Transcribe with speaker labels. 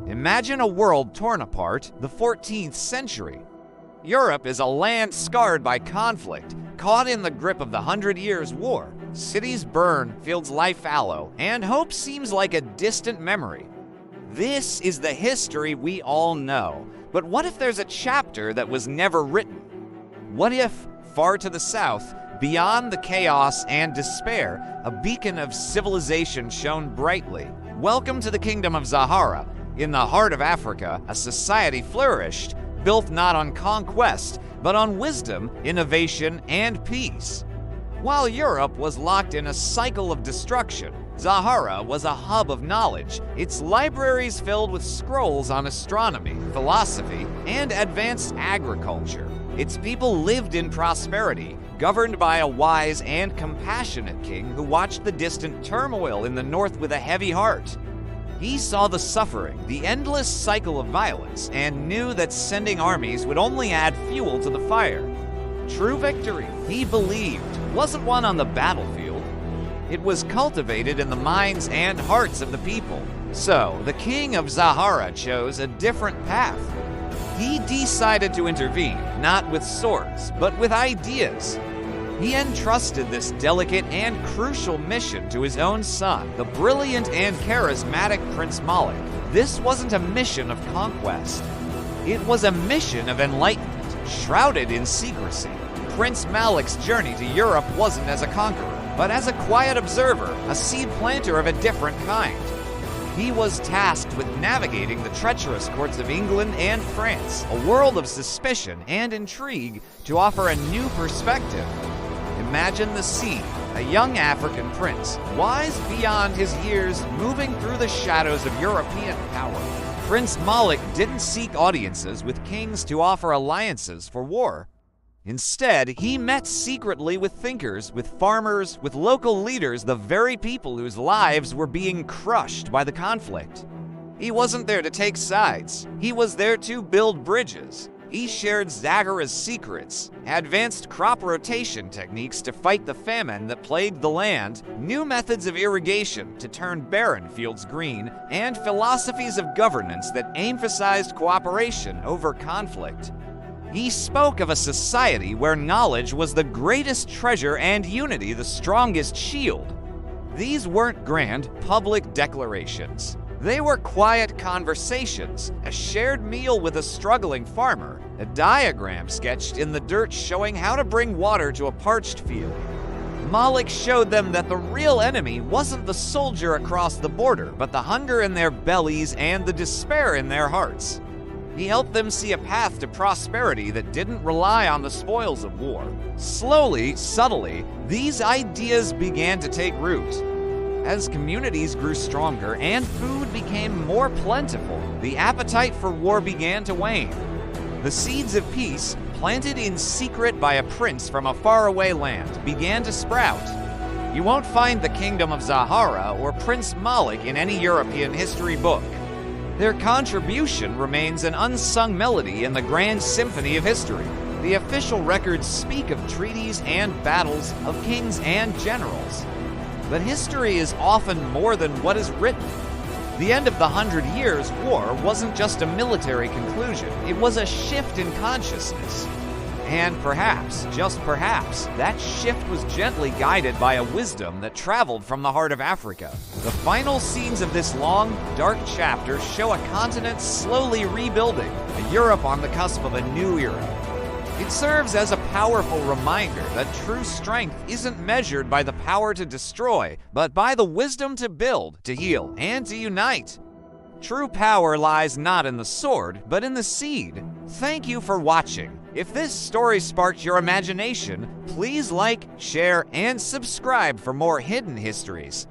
Speaker 1: Imagine a world torn apart, the 14th century. Europe is a land scarred by conflict, caught in the grip of the Hundred Years' War. Cities burn, fields lie fallow, and hope seems like a distant memory. This is the history we all know. But what if there's a chapter that was never written? What if, far to the south, beyond the chaos and despair, a beacon of civilization shone brightly? Welcome to the Kingdom of Zahara. In the heart of Africa, a society flourished, built not on conquest, but on wisdom, innovation, and peace. While Europe was locked in a cycle of destruction, Zahara was a hub of knowledge, its libraries filled with scrolls on astronomy, philosophy, and advanced agriculture. Its people lived in prosperity, governed by a wise and compassionate king who watched the distant turmoil in the north with a heavy heart. He saw the suffering, the endless cycle of violence, and knew that sending armies would only add fuel to the fire. True victory, he believed, wasn't won on the battlefield. It was cultivated in the minds and hearts of the people. So, the king of Zahara chose a different path. He decided to intervene, not with swords, but with ideas. He entrusted this delicate and crucial mission to his own son, the brilliant and charismatic Prince Malik. This wasn't a mission of conquest. It was a mission of enlightenment, shrouded in secrecy. Prince Malik's journey to Europe wasn't as a conqueror, but as a quiet observer, a seed planter of a different kind. He was tasked with navigating the treacherous courts of England and France, a world of suspicion and intrigue, to offer a new perspective. Imagine the scene, a young African prince, wise beyond his years, moving through the shadows of European power. Prince Malik didn't seek audiences with kings to offer alliances for war. Instead, he met secretly with thinkers, with farmers, with local leaders, the very people whose lives were being crushed by the conflict. He wasn't there to take sides. He was there to build bridges. He shared Zahara's secrets, advanced crop rotation techniques to fight the famine that plagued the land, new methods of irrigation to turn barren fields green, and philosophies of governance that emphasized cooperation over conflict. He spoke of a society where knowledge was the greatest treasure and unity the strongest shield. These weren't grand, public declarations. They were quiet conversations, a shared meal with a struggling farmer, a diagram sketched in the dirt showing how to bring water to a parched field. Malik showed them that the real enemy wasn't the soldier across the border, but the hunger in their bellies and the despair in their hearts. He helped them see a path to prosperity that didn't rely on the spoils of war. Slowly, subtly, these ideas began to take root. As communities grew stronger and food became more plentiful, the appetite for war began to wane. The seeds of peace, planted in secret by a prince from a faraway land, began to sprout. You won't find the Kingdom of Zahara or Prince Malik in any European history book. Their contribution remains an unsung melody in the grand symphony of history. The official records speak of treaties and battles, of kings and generals. But history is often more than what is written. The end of the 100 Years' War wasn't just a military conclusion, it was a shift in consciousness. And perhaps, just perhaps, that shift was gently guided by a wisdom that traveled from the heart of Africa. The final scenes of this long, dark chapter show a continent slowly rebuilding, a Europe on the cusp of a new era. It serves as a powerful reminder that true strength isn't measured by the power to destroy, but by the wisdom to build, to heal, and to unite. True power lies not in the sword, but in the seed. Thank you for watching. If this story sparked your imagination, please like, share, and subscribe for more hidden histories.